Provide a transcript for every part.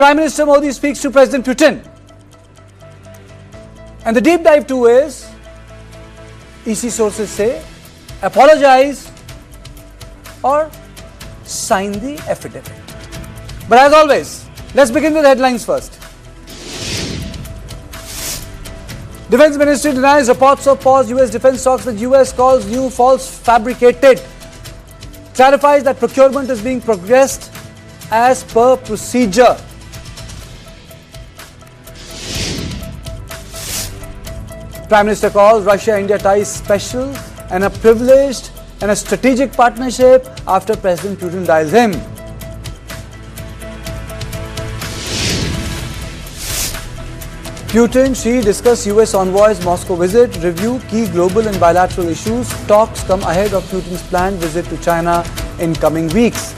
Prime Minister Modi speaks to President Putin. And the deep dive too is, EC sources say, apologize or sign the affidavit. But as always, let's begin with headlines first. Defense Ministry denies reports of paused US defense talks that US calls new false fabricated. Clarifies that procurement is being progressed as per procedure. Prime Minister calls Russia-India ties special and a privileged and a strategic partnership after President Putin dials him. Putin-Xi discuss US envoys Moscow visit, review key global and bilateral issues. Talks come ahead of Putin's planned visit to China in coming weeks.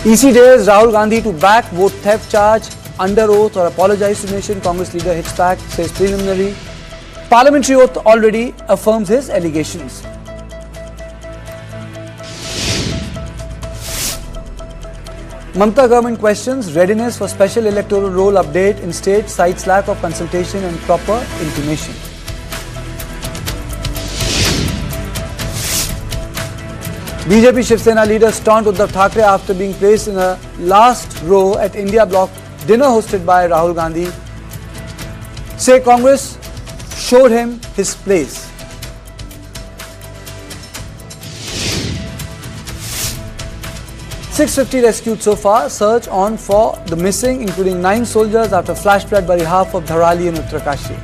EC dares Rahul Gandhi to back vote theft charge under oath or apologize to nation. Congress leader hits back, says preliminary. Parliamentary oath already affirms his allegations. Mamata government questions readiness for special electoral roll update in state, cites lack of consultation and proper intimation. BJP Shiv Sena leaders taunt Uddhav Thackeray after being placed in a last row at India Bloc dinner hosted by Rahul Gandhi. Say Congress showed him his place. .650 rescued so far. Search on for the missing, including 9 soldiers after flash flood bury half of Dharali and Uttarakashi.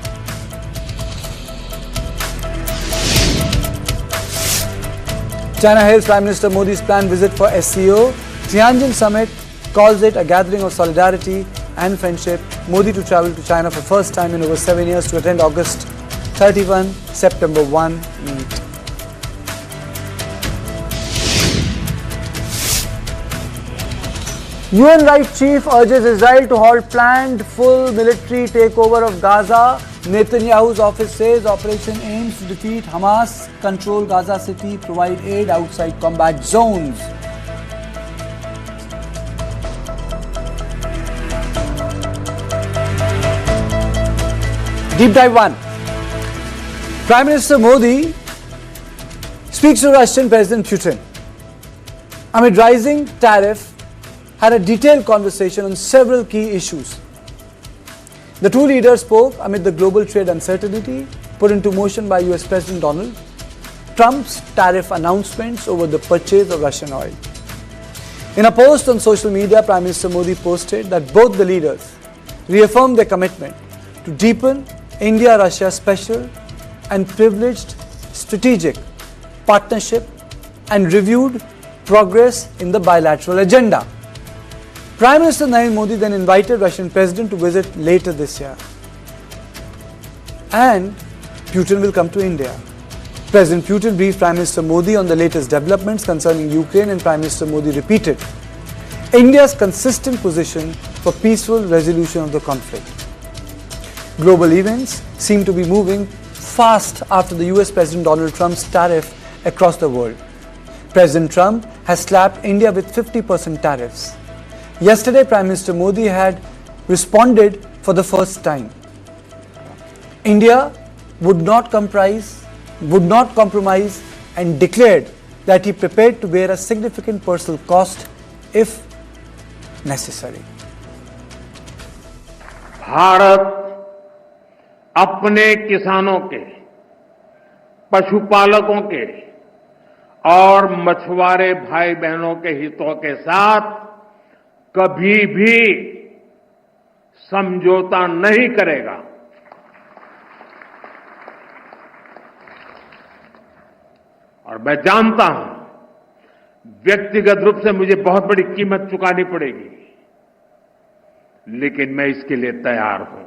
China hails Prime Minister Modi's planned visit for SCO. Tianjin summit calls it a gathering of solidarity and friendship. Modi to travel to China for first time in over 7 years to attend August 31, September 1 meet. UN Right Chief urges Israel to halt planned full military takeover of Gaza. Netanyahu's office says operation aims to defeat Hamas, control Gaza City, provide aid outside combat zones. Deep Dive 1. Prime Minister Modi speaks to Russian President Putin. Amid rising tariff, had a detailed conversation on several key issues. The two leaders spoke amid the global trade uncertainty put into motion by US President Donald Trump's tariff announcements over the purchase of Russian oil. In a post on social media, Prime Minister Modi posted that both the leaders reaffirmed their commitment to deepen India-Russia special and privileged strategic partnership and reviewed progress in the bilateral agenda. Prime Minister Narendra Modi then invited Russian President to visit later this year. And Putin will come to India. President Putin briefed Prime Minister Modi on the latest developments concerning Ukraine, and Prime Minister Modi repeated India's consistent position for peaceful resolution of the conflict. Global events seem to be moving fast after the US President Donald Trump's tariff across the world. President Trump has slapped India with 50% tariffs. Yesterday, Prime Minister Modi had responded for the first time. India would not compromise and declared that he prepared to bear a significant personal cost if necessary. Bharat अपने किसानों के, पशुपालकों के और मछुआरे भाई बहनों के हितों के साथ कभी भी समझौता नहीं करेगा। और मैं जानता हूं व्यक्तिगत रूप से मुझे बहुत बड़ी कीमत चुकानी पड़ेगी, लेकिन मैं इसके लिए तैयार हूं।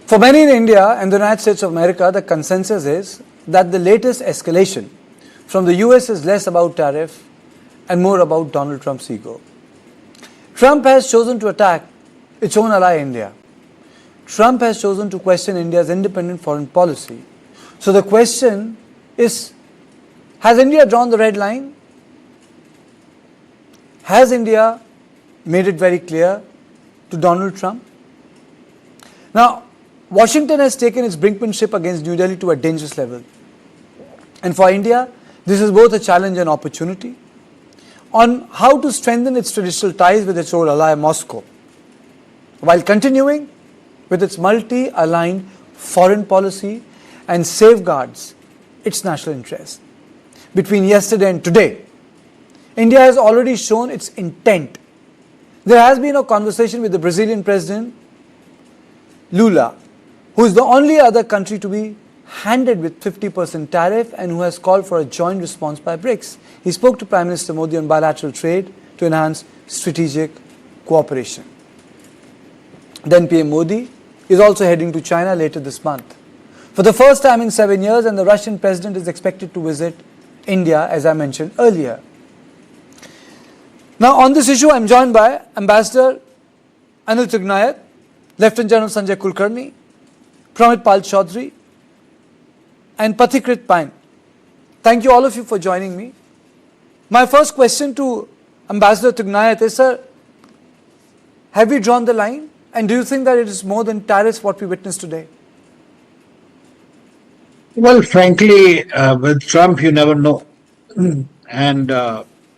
For many in India and the United States of America, the consensus is that the latest escalation from the US is less about tariff and more about Donald Trump's ego. Trump has chosen to attack its own ally India. Trump has chosen to question India's independent foreign policy. So the question is Has India drawn the red line? Has India made it very clear to Donald Trump? Now, Washington has taken its brinkmanship against New Delhi to a dangerous level. And for India, this is both a challenge and opportunity on how to strengthen its traditional ties with its old ally Moscow, while continuing with its multi-aligned foreign policy and safeguards its national interests. Between yesterday and today, India has already shown its intent. There has been a conversation with the Brazilian President Lula, who is the only other country to be handed with 50% tariff and who has called for a joint response by BRICS. He spoke to Prime Minister Modi on bilateral trade to enhance strategic cooperation. Then PM Modi is also heading to China later this month for the first time in 7 years, and the Russian President is expected to visit India, as I mentioned earlier. Now, on this issue, I am joined by Ambassador Anil Tugnayat, Lieutenant General Sanjay Kulkarni, Pramit Pal Chaudhary, and Pathikrit Pain. Thank you all of you for joining me. My first question to Ambassador Tugnayat is, sir, have we drawn the line? And do you think that it is more than tariffs what we witnessed today? Well, frankly, with Trump, you never know. And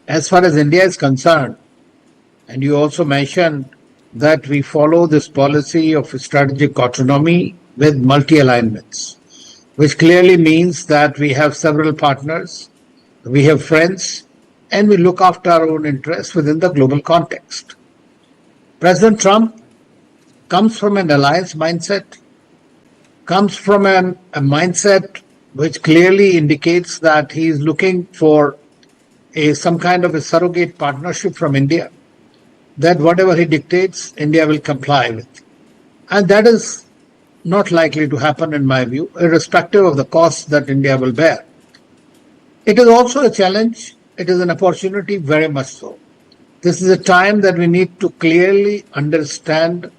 as far as India is concerned, and you also mentioned that we follow this policy of strategic autonomy with multi-alignments, which clearly means that we have several partners, we have friends, and we look after our own interests within the global context. President Trump comes from an alliance mindset, comes from a mindset which clearly indicates that he is looking for some kind of a surrogate partnership from India, that whatever he dictates, India will comply with. And that is not likely to happen in my view, irrespective of the costs that India will bear. It is also a challenge. It is an opportunity, very much so. This is a time that we need to clearly understand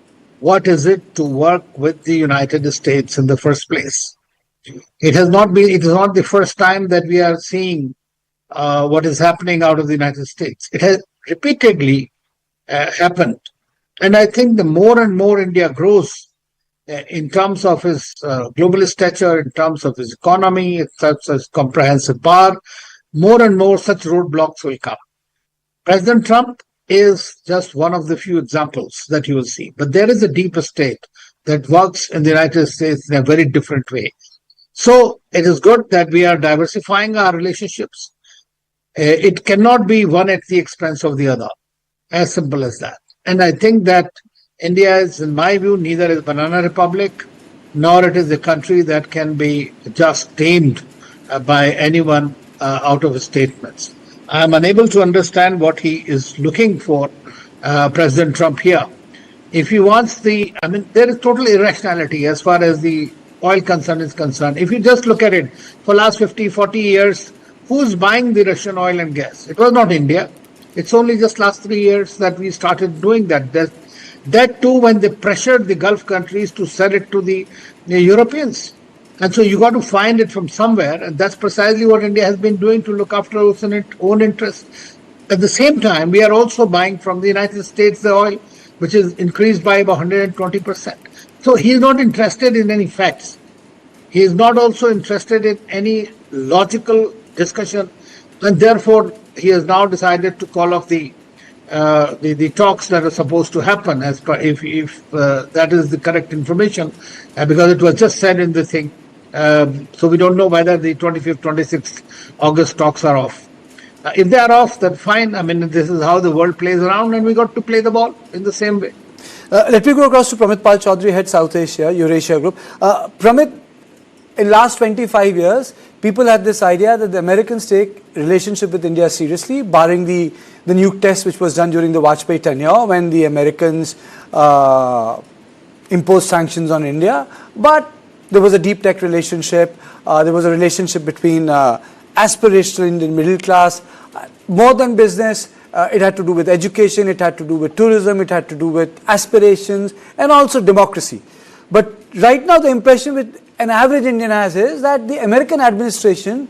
what is it to work with the United States in the first place. It is not the first time that we are seeing what is happening out of the United States. It has repeatedly happened. And I think the more and more India grows in terms of his global stature, in terms of his economy, in terms of his comprehensive power, more and more such roadblocks will come. President Trump is just one of the few examples that you will see. But there is a deeper state that works in the United States in a very different way. So it is good that we are diversifying our relationships. It cannot be one at the expense of the other. As simple as that. And I think that India is, in my view, neither is a banana republic, nor it is a country that can be just tamed by anyone out of his statements. I am unable to understand what he is looking for, President Trump here. If he wants there is total irrationality as far as the oil concern is concerned. If you just look at it, for last 50, 40 years, who's buying the Russian oil and gas? It was not India. It's only just last 3 years that we started doing that. That too when they pressured the Gulf countries to sell it to the Europeans. And so you got to find it from somewhere, and that's precisely what India has been doing to look after its own interests. At the same time, we are also buying from the United States the oil, which is increased by about 120%. So he is not interested in any facts. He is not also interested in any logical discussion, and therefore he has now decided to call off the talks that are supposed to happen, as per if that is the correct information, because it was just said in the thing. So we don't know whether the 25th, 26th August talks are off. If they are off, then fine. This is how the world plays around, and we got to play the ball in the same way. Let me go across to Pramit Pal Chaudhary, head South Asia, Eurasia Group. Pramit, in last 25 years, people had this idea that the Americans take relationship with India seriously, barring the nuke test which was done during the Vajpayee tenure when the Americans imposed sanctions on India. But there was a deep tech relationship. There was a relationship between aspirational Indian middle class, more than business. It had to do with education, it had to do with tourism, it had to do with aspirations and also democracy. But right now the impression with an average Indian has is that the American administration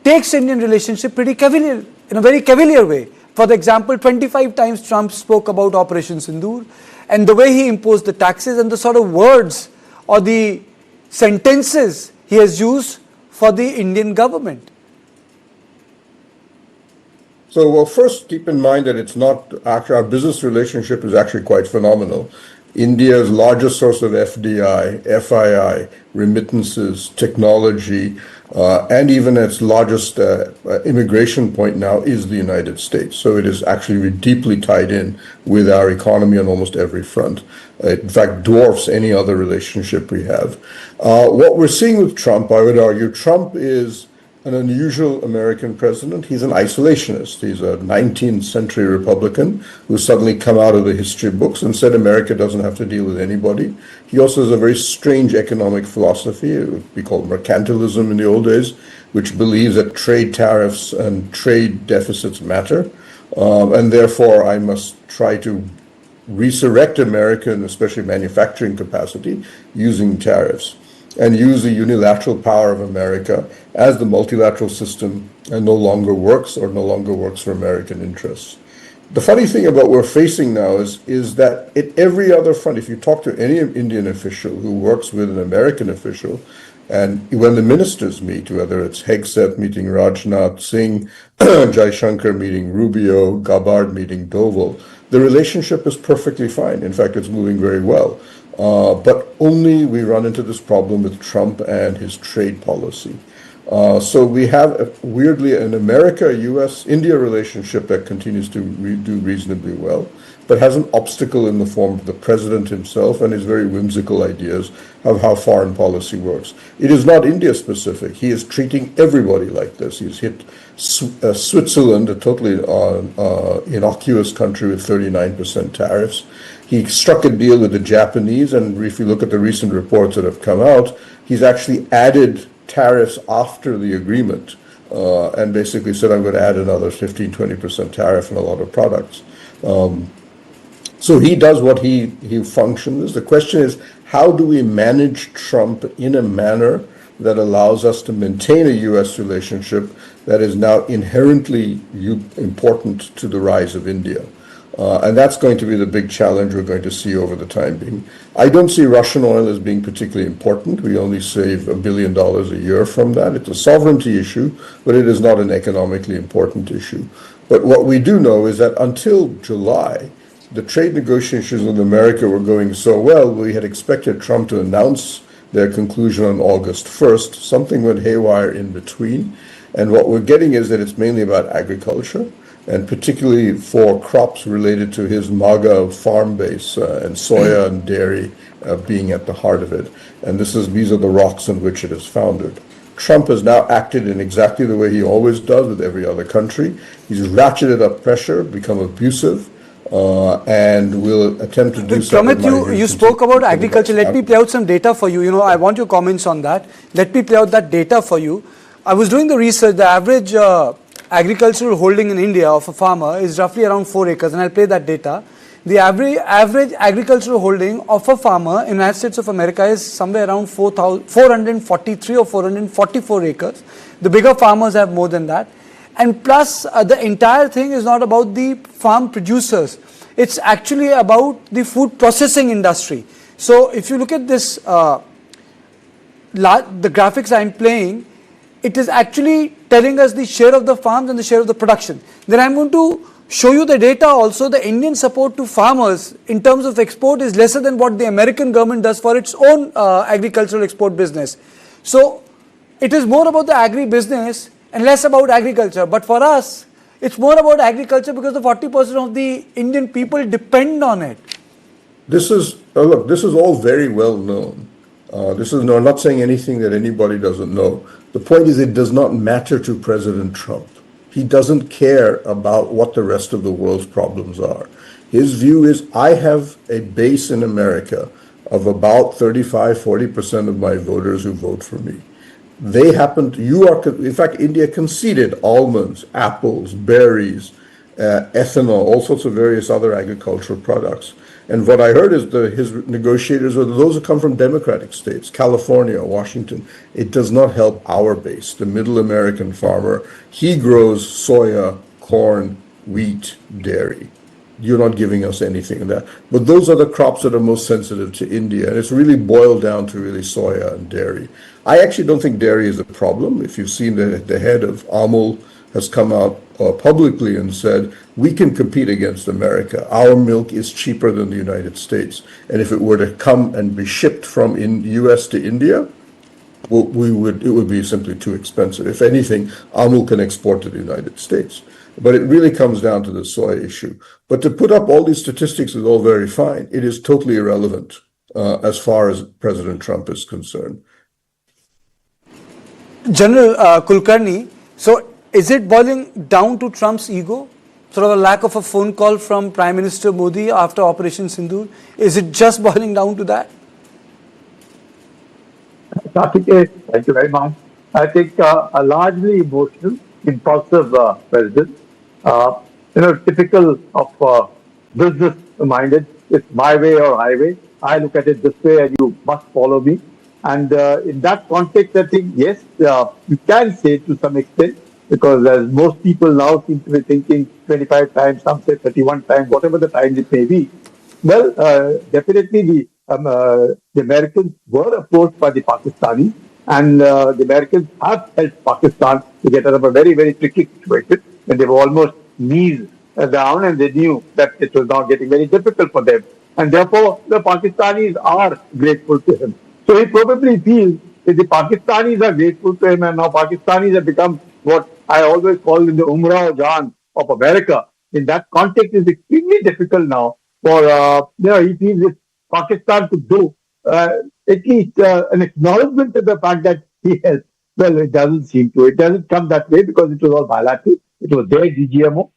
takes Indian relationship pretty cavalier, in a very cavalier way. For example, 25 times Trump spoke about Operation Sindoor, and the way he imposed the taxes and the sort of words or the sentences he has used for the Indian government. So, well, first keep in mind that it's not actually, our business relationship is actually quite phenomenal. India's largest source of FDI, FII, remittances, technology, and even its largest immigration point now is the United States. So it is actually deeply tied in with our economy on almost every front. It, in fact, dwarfs any other relationship we have. What we're seeing with Trump, I would argue, Trump is an unusual American president. He's an isolationist. He's a 19th century Republican who's suddenly come out of the history books and said America doesn't have to deal with anybody. He also has a very strange economic philosophy, we call mercantilism in the old days, which believes that trade tariffs and trade deficits matter. And therefore, I must try to resurrect American, especially manufacturing capacity, using tariffs, and use the unilateral power of America as the multilateral system and no longer works for American interests. The funny thing about what we're facing now is that at every other front, if you talk to any Indian official who works with an American official, and when the ministers meet, whether it's Hegseth meeting Rajnath Singh, Jaishankar meeting Rubio, Gabbard meeting Doval, the relationship is perfectly fine. In fact, it's moving very well. But only we run into this problem with Trump and his trade policy. So we have, weirdly, an America-US-India relationship that continues to do reasonably well, but has an obstacle in the form of the president himself and his very whimsical ideas of how foreign policy works. It is not India-specific. He is treating everybody like this. He's hit Switzerland, a totally innocuous country with 39% tariffs. He struck a deal with the Japanese, and if you look at the recent reports that have come out, he's actually added tariffs after the agreement and basically said, I'm going to add another 15-20% tariff on a lot of products. So he does what he functions. The question is, how do we manage Trump in a manner that allows us to maintain a U.S. relationship that is now inherently important to the rise of India? And that's going to be the big challenge we're going to see over the time being. I don't see Russian oil as being particularly important. We only save $1 billion a year from that. It's a sovereignty issue, but it is not an economically important issue. But what we do know is that until July, the trade negotiations with America were going so well, we had expected Trump to announce their conclusion on August 1st. Something went haywire in between. And what we're getting is that it's mainly about agriculture, and particularly for crops related to his MAGA farm base and soya and dairy being at the heart of it. And these are the rocks on which it is founded. Trump has now acted in exactly the way he always does with every other country. He's ratcheted up pressure, become abusive, and will attempt to do something. Pramit, you spoke about agriculture. Let me play out some data for you. I want your comments on that. Let me play out that data for you. I was doing the research. The average agricultural holding in India of a farmer is roughly around 4 acres, and I'll play that data. The average agricultural holding of a farmer in the United States of America is somewhere around 443 or 444 acres. The bigger farmers have more than that. And plus, the entire thing is not about the farm producers. It's actually about the food processing industry. So if you look at this, the graphics I'm playing, it is actually telling us the share of the farms and the share of the production. Then I'm going to show you the data also. The Indian support to farmers in terms of export is lesser than what the American government does for its own agricultural export business. So it is more about the agri-business and less about agriculture. But for us, it's more about agriculture because the 40% of the Indian people depend on it. This is all very well known. I'm not saying anything that anybody doesn't know. The point is, it does not matter to President Trump. He doesn't care about what the rest of the world's problems are. His view is, I have a base in America of about 35-40% of my voters who vote for me. In fact, India conceded almonds, apples, berries, ethanol, all sorts of various other agricultural products. And what I heard is his negotiators are those who come from democratic states, California, Washington. It does not help our base, the middle American farmer. He grows soya, corn, wheat, dairy. You're not giving us anything in that. But those are the crops that are most sensitive to India. And it's really boiled down to really soya and dairy. I actually don't think dairy is a problem. If you've seen the head of AMUL has come out publicly and said, we can compete against America. Our milk is cheaper than the United States. And if it were to come and be shipped from US to India, it would be simply too expensive. If anything, AMUL can export to the United States. But it really comes down to the soy issue. But to put up all these statistics is all very fine. It is totally irrelevant as far as President Trump is concerned. General Kulkarni, so is it boiling down to Trump's ego? Sort of a lack of a phone call from Prime Minister Modi after Operation Sindoor? Is it just boiling down to that? Thank you very much. I think a largely emotional, impulsive president, typical of business-minded. It's my way or highway. I look at it this way and you must follow me. And in that context, I think, yes, you can say to some extent, because as most people now seem to be thinking 25 times, some say 31 times, whatever the times it may be. Well, definitely the Americans were approached by the Pakistanis, and the Americans have helped Pakistan to get out of a very, very tricky situation when they were almost knees down and they knew that it was now getting very difficult for them. And therefore, the Pakistanis are grateful to him. So he probably feels that the Pakistanis are grateful to him, and now Pakistanis have become what I always call in the Umrah Jan of America. In that context, it's extremely difficult now for, he feels if Pakistan could do at least an acknowledgement of the fact that he has. Well, it doesn't seem to. It doesn't come that way because it was all bilateral. It was their DGMO.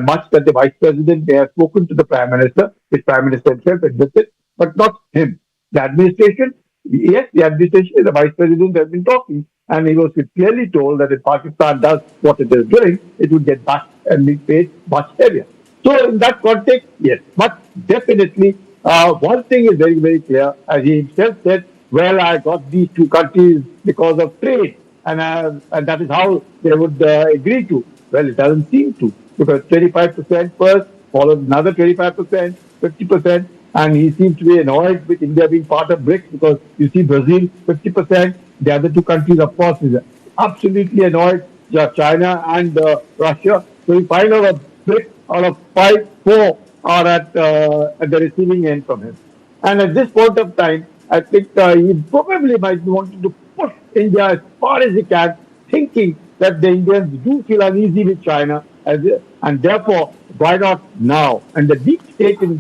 Much that the Vice President may have spoken to the Prime Minister, which Prime Minister himself admitted, but not him. The administration, yes, the administration and the Vice President have been talking, and he was clearly told that if Pakistan does what it is doing, it would get back and be paid much heavier. So in that context, yes, but definitely one thing is very, very clear. As he himself said, well, I got these two countries because of trade, and that is how they would agree to. Well, it doesn't seem to, because 25% first, followed another 25%, 50%, and he seems to be annoyed with India being part of BRICS, because you see Brazil, 50%, the other two countries, of course, is absolutely annoyed, China and Russia. So you find out a BRICS out of 5, 4 are at the receiving end from him. And at this point of time, I think he probably might be wanting to push India as far as he can, thinking that the Indians do feel uneasy with China, and therefore, why not now? And the deep state in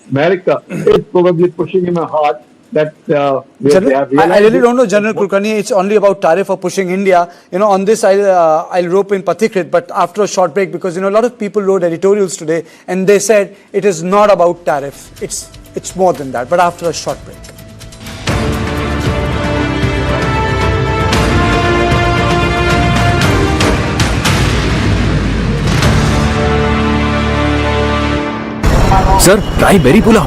America is probably pushing him hard. That I really don't know, General Kulkarni. It's only about tariff or pushing India. On this, I'll rope in Pathikrit, but after a short break, because a lot of people wrote editorials today, and they said it is not about tariff. It's more than that. But after a short break. Sir, try berry pulao.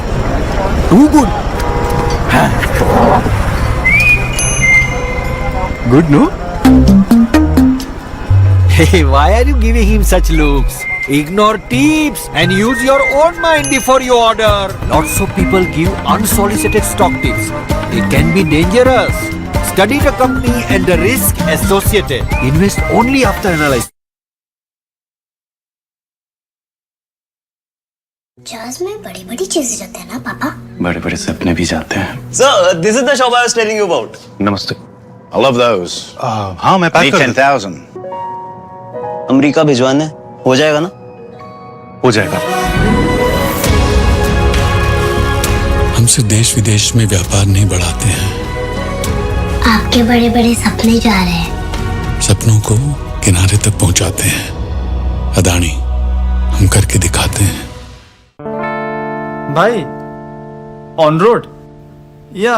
Too good. Good, no? Hey, why are you giving him such looks? Ignore tips and use your own mind before you order. Lots of people give unsolicited stock tips. It can be dangerous. Study the company and the risk associated. Invest only after analyzing. जहाज में बड़ी बड़ी चीजें जाते हैं ना पापा? बड़े बड़े सपने भी जाते हैं. So, this is the shop I was telling you about. नमस्ते. I love those. हाँ मैं पैक कर 10,000. अमेरिका भिजवाने हो जाएगा ना? हो जाएगा. हमसे देश विदेश में व्यापार नहीं बढ़ाते हैं. आपके बड़े बड़े सपने जा रहे हैं. सपनों को किनारे तक पहुंचाते हैं. अदानी, हम करके दिखाते हैं. भाई ऑन रोड या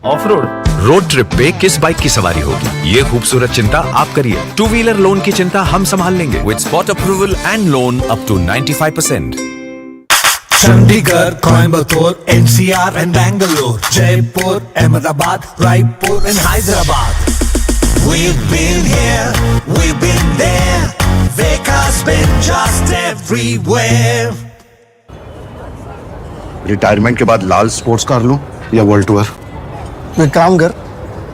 ऑफ रोड? रोड ट्रिप पे किस बाइक की सवारी होगी, ये खूबसूरत चिंता आप करिए. 2-व्हीलर लोन की चिंता हम संभाल लेंगे with spot approval and loan up to 95%. Chandigarh, Coimbatore, NCR and Bangalore, Jaipur, Ahmedabad, Raipur and Hyderabad. We've been here, we've been there. Veka's been just everywhere. Retirement के बाद लाल स्पोर्ट्स कार लूं या world tour? एक काम कर,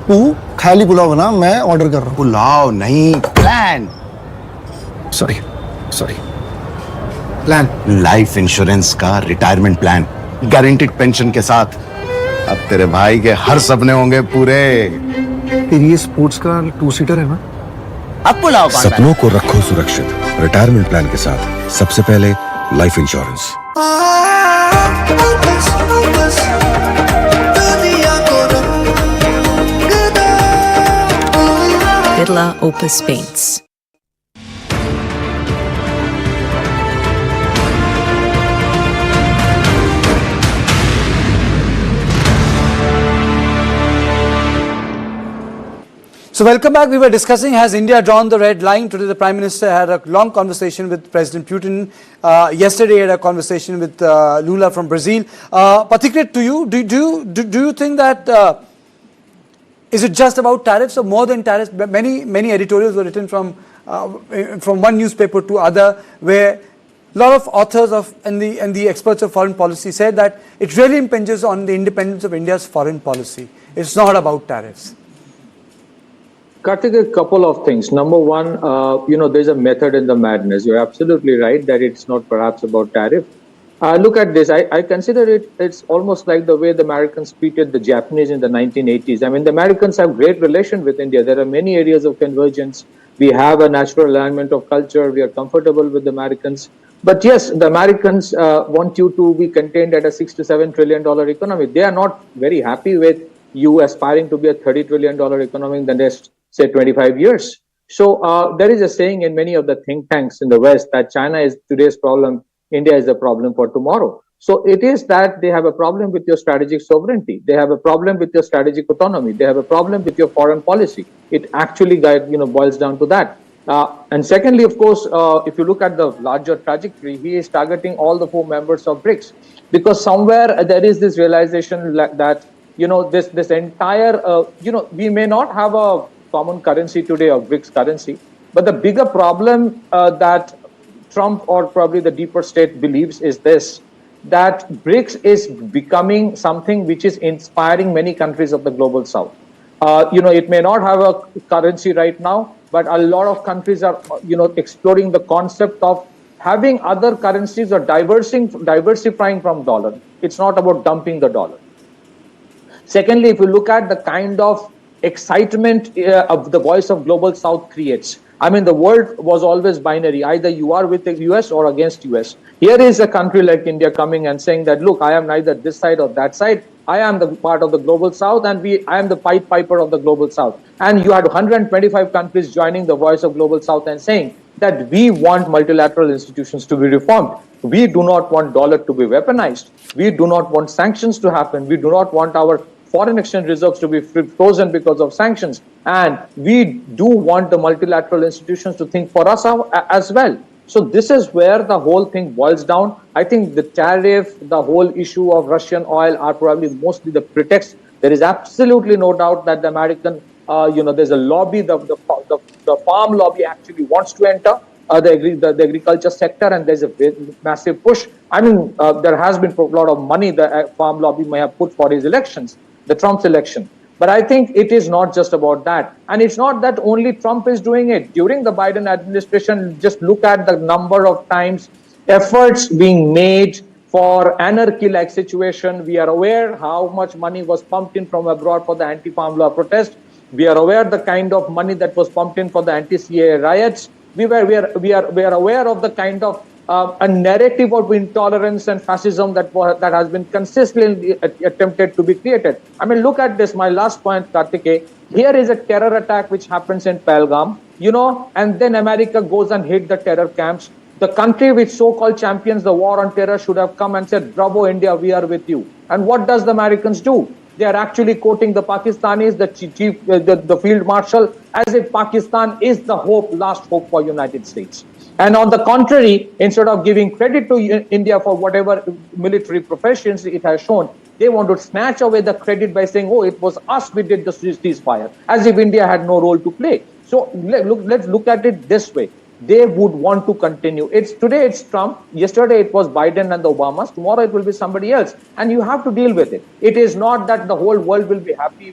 तू खाली पुलाव बना, मैं ऑर्डर कर रहा हूँ। पुलाव नहीं, plan. Sorry plan, life insurance का रिटायरमेंट प्लान, गारंटीड पेंशन के साथ। अब तेरे भाई के हर सपने होंगे पूरे। तेरी ये स्पोर्ट्स का 2 सीटर है ना? अब पुलाव सपनों को रखो सुरक्षित रिटायरमेंट प्लान के साथ। सबसे पहले life insurance. Birla Opus Paints. So welcome back. We were discussing, has India drawn the red line? Today the Prime Minister had a long conversation with President Putin. Yesterday he had a conversation with Lula from Brazil. Particularly to you, do you think that is it just about tariffs or more than tariffs? Many editorials were written from one newspaper to other, where a lot of authors and the experts of foreign policy said that it really impinges on the independence of India's foreign policy. It's not about tariffs. Karthik, a couple of things. Number one, there's a method in the madness. You're absolutely right that it's not perhaps about tariff. Look at this. I consider it's almost like the way the Americans treated the Japanese in the 1980s. I mean, the Americans have great relation with India. There are many areas of convergence. We have a natural alignment of culture. We are comfortable with the Americans. But yes, the Americans want you to be contained at a $6 to $7 trillion economy. They are not very happy with you aspiring to be a $30 trillion economy in the next, say, 25 years. So there is a saying in many of the think tanks in the West that China is today's problem, India is the problem for tomorrow. So it is that they have a problem with your strategic sovereignty. They have a problem with your strategic autonomy. They have a problem with your foreign policy. It actually boils down to that. And secondly, of course, if you look at the larger trajectory, he is targeting all the 4 members of BRICS, because somewhere there is this realization that, this entire, we may not have a common currency today or BRICS currency, but the bigger problem that Trump or probably the deeper state believes is this, that BRICS is becoming something which is inspiring many countries of the global south. It may not have a currency right now, but a lot of countries are, exploring the concept of having other currencies or diversifying from dollar. It's not about dumping the dollar. Secondly, if you look at the kind of excitement of the voice of global south creates, I mean, the world was always binary. Either you are with the US or against US. Here is a country like India coming and saying that, look, I am neither this side or that side. I am the part of the global south, and I am the Pied Piper of the global south. And you had 125 countries joining the voice of global south and saying that we want multilateral institutions to be reformed. We do not want dollar to be weaponized. We do not want sanctions to happen. We do not want our foreign exchange reserves to be frozen because of sanctions. And we do want the multilateral institutions to think for us as well. So this is where the whole thing boils down. I think the tariff, the whole issue of Russian oil are probably mostly the pretext. There is absolutely no doubt that the American, there's a lobby, the farm lobby actually wants to enter the agriculture sector, and there's a massive push. I mean, there has been a lot of money the farm lobby may have put for his elections, the Trump's election. But I think it is not just about that. And it's not that only Trump is doing it. During the Biden administration, just look at the number of times efforts being made for anarchy-like situation. We are aware how much money was pumped in from abroad for the anti-farm law protest. We are aware the kind of money that was pumped in for the anti-CAA riots. We are aware of the kind of a narrative of intolerance and fascism that has been consistently attempted to be created. I mean, look at this. My last point, Karthike. Here is a terror attack which happens in Pahalgam, and then America goes and hit the terror camps. The country which so-called champions the war on terror should have come and said, bravo, India, we are with you. And what does the Americans do? They are actually quoting the Pakistanis, the field marshal, as if Pakistan is the last hope for United States. And on the contrary, instead of giving credit to India for whatever military proficiency it has shown, they want to snatch away the credit by saying, oh, it was us, we did the ceasefire, as if India had no role to play. So let's look at it this way. They would want to continue. Today it's Trump, yesterday it was Biden and the Obamas, tomorrow it will be somebody else. And you have to deal with it. It is not that the whole world will be happy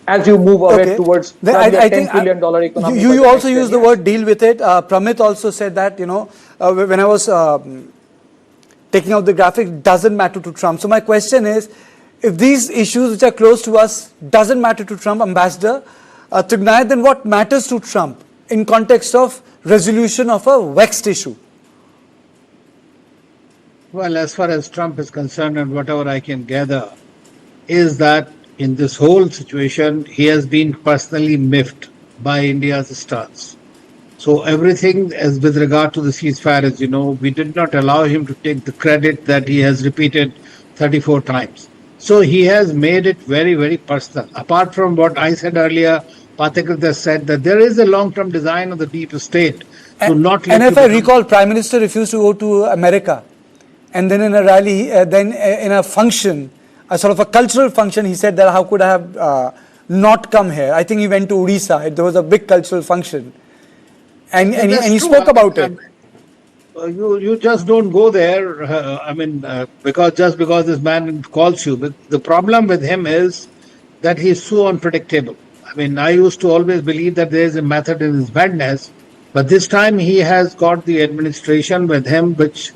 as you move away towards $10 billion economy. You also use the word deal with it. Pramit also said that, when I was taking out the graphic, it doesn't matter to Trump. So my question is, if these issues which are close to us doesn't matter to Trump, Ambassador Tugnayat, then what matters to Trump in context of resolution of a vexed issue? Well, as far as Trump is concerned, and whatever I can gather, is that in this whole situation, he has been personally miffed by India's stance. So everything as with regard to the ceasefire, as you know, we did not allow him to take the credit that he has repeated 34 times. So he has made it very, very personal. Apart from what I said earlier, Pathakar said that there is a long-term design of the deep state to not let. And if I recall, Prime Minister refused to go to America, and then in a rally, then in a function, a sort of a cultural function, he said that how could I have not come here? I think he went to Odisha. There was a big cultural function, and he spoke about it. You just don't go there. Because this man calls you. But the problem with him is that he's so unpredictable. I used to always believe that there is a method in his madness, but this time he has got the administration with him which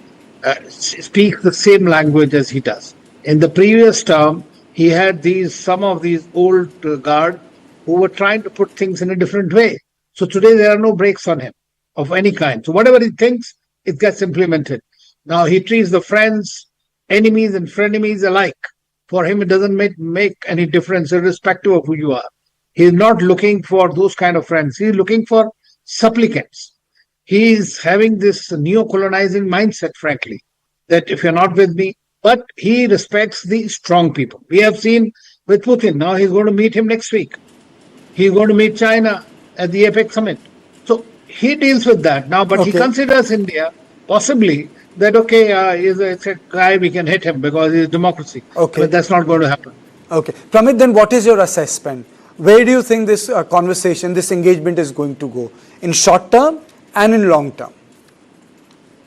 speaks the same language as he does. In the previous term, he had some of these old guard who were trying to put things in a different way. So today there are no breaks on him of any kind. So whatever he thinks, it gets implemented. Now he treats the friends, enemies and frenemies alike. For him, it doesn't make any difference irrespective of who you are. He's not looking for those kind of friends. He's looking for supplicants. He's having this neo-colonizing mindset, frankly, that if you're not with me, but he respects the strong people. We have seen with Putin. Now he's going to meet him next week. He's going to meet China at the APEC summit. So he deals with that now, but he considers India possibly that, it's a guy we can hit him because he's democracy. But that's not going to happen. Okay. Pramit, then what is your assessment? Where do you think this conversation, this engagement is going to go? In short term and in long term?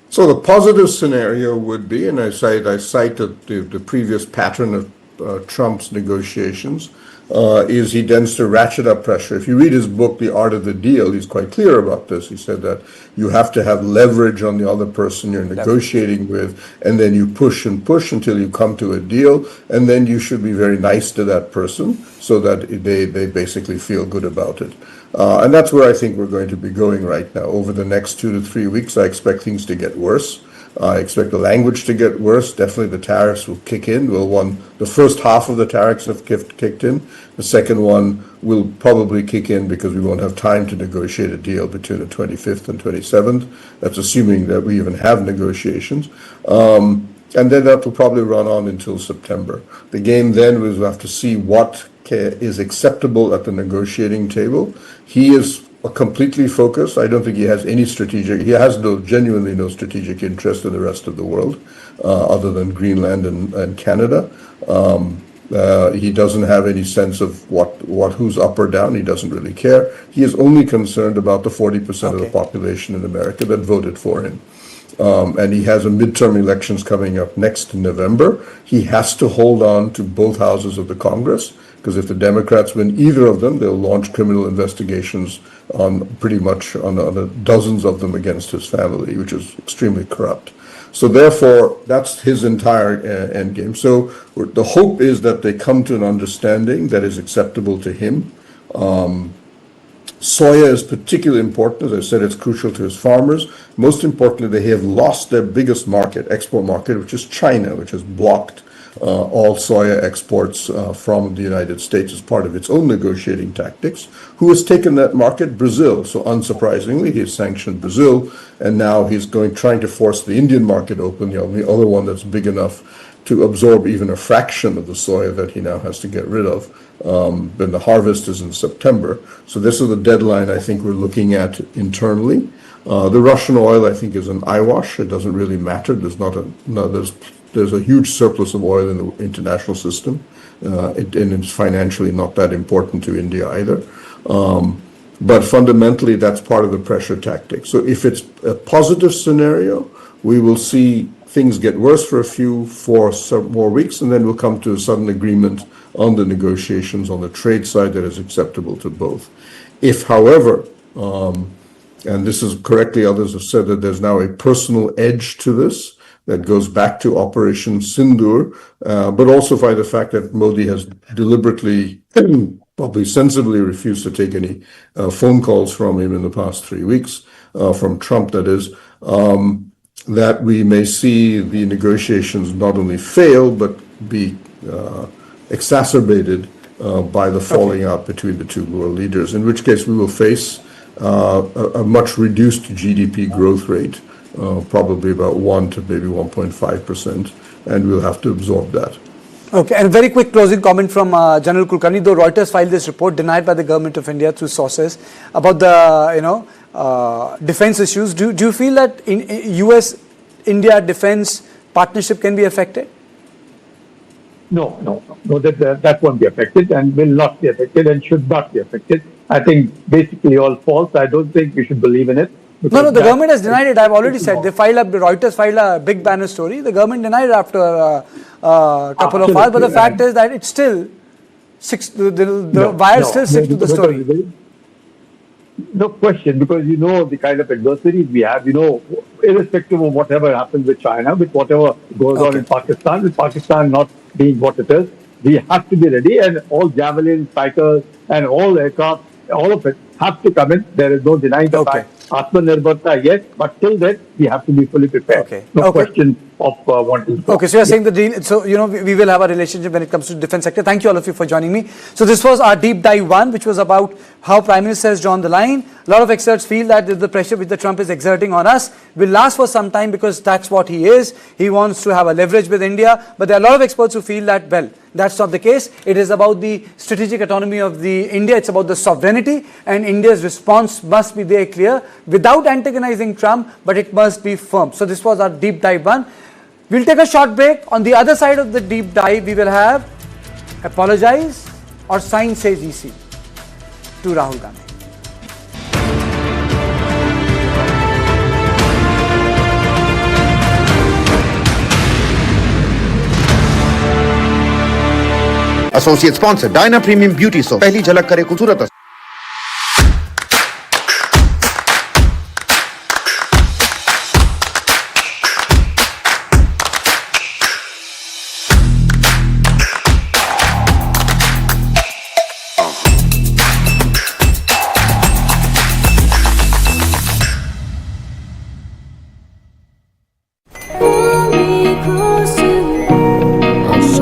So the positive scenario would be, and I cited the previous pattern of Trump's negotiations, is he tends to ratchet up pressure. If you read his book, The Art of the Deal, he's quite clear about this. He said that you have to have leverage on the other person you're negotiating with, and then you push and push until you come to a deal, and then you should be very nice to that person so that they basically feel good about it. And that's where I think we're going to be going right now. Over the next 2 to 3 weeks, I expect things to get worse. I expect the language to get worse. Definitely the tariffs will kick in. The first half of the tariffs have kicked in. The second one will probably kick in because we won't have time to negotiate a deal between the 25th and 27th. That's assuming that we even have negotiations. And then that will probably run on until September. The game then was we'll have to see what is acceptable at the negotiating table. He is completely focused. I don't think he has any he has genuinely no strategic interest in the rest of the world other than Greenland and Canada. He doesn't have any sense of who's up or down. He doesn't really care. He is only concerned about the 40% of the population in America that voted for him. And he has a midterm elections coming up next November. He has to hold on to both houses of the Congress, because if the Democrats win either of them, they'll launch criminal investigations on pretty much on dozens of them against his family, which is extremely corrupt. So therefore, that's his entire end game. So the hope is that they come to an understanding that is acceptable to him. Soya is particularly important. As I said, it's crucial to his farmers. Most importantly, they have lost their biggest export market, which is China, which has blocked all soya exports from the United States as part of its own negotiating tactics. Who has taken that market? Brazil. So unsurprisingly, he has sanctioned Brazil, and now he's trying to force the Indian market open, the only other one that's big enough to absorb even a fraction of the soya that he now has to get rid of. Then the harvest is in September. So this is the deadline I think we're looking at internally. The Russian oil, I think, is an eyewash. It doesn't really matter. There's a huge surplus of oil in the international system, and it's financially not that important to India either. But fundamentally, that's part of the pressure tactic. So if it's a positive scenario, we will see things get worse for some more weeks, and then we'll come to a sudden agreement on the negotiations on the trade side that is acceptable to both. If, however, and this is correctly, others have said that there's now a personal edge to this that goes back to Operation Sindoor, but also by the fact that Modi has deliberately, probably sensibly refused to take any phone calls from him in the past 3 weeks, from Trump that is, that we may see the negotiations not only fail, but be exacerbated by the falling out between the two world leaders, in which case we will face a much reduced GDP growth rate, probably about 1 to maybe 1.5%, and we'll have to absorb that. Okay, and a very quick closing comment from General Kulkarni. Though Reuters filed this report denied by the government of India through sources about the defense issues, do you feel that in US-India defense partnership can be affected? No, that won't be affected and will not be affected and should not be affected. I think basically all false. I don't think we should believe in it. No, the government has denied it. I've already said. Reuters filed a big banner story. The government denied it after a couple of hours. But the fact is that it's still the wire still sticks to the story. No question, because you know the kind of adversity we have, irrespective of whatever happens with China, with whatever goes on in Pakistan, with Pakistan not being what it is, we have to be ready, and all javelin fighters and all aircraft, all of it have to come in. There is no denying the fact. Atmanirbharta, yes, but till then we have to be fully prepared. No question of wanting to. Okay, so you're saying the deal. So we will have a relationship when it comes to defense sector. Thank you all of you for joining me. So this was our deep dive 1, which was about how Prime Minister has drawn the line. A lot of experts feel that the pressure which the Trump is exerting on us will last for some time because that's what he is. He wants to have a leverage with India. But there are a lot of experts who feel that, well, that's not the case. It is about the strategic autonomy of the India. It's about the sovereignty, and India's response must be there clear without antagonizing Trump, but it must be firm. So this was our deep dive 1. We'll take a short break. On the other side of the deep dive, we will have apologize or sign says EC to Rahul Gandhi. Associate sponsor Diana premium beauty soap, पहली झलक करे खूबसूरत।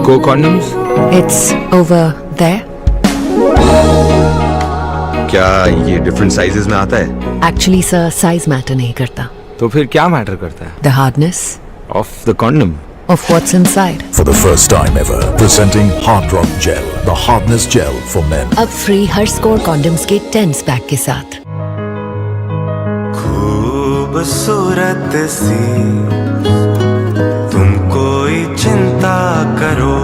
Go condoms? It's over there. क्या ये different sizes में आता है? Actually, sir, size matter नहीं करता. तो फिर क्या matter करता है? The hardness of the condom. Of what's inside. For the first time ever, presenting Hard Rock Gel, the hardness gel for men. अब free हर score condoms के 10 pack के साथ. खूबसूरत सी तुम कोई चिंता करो,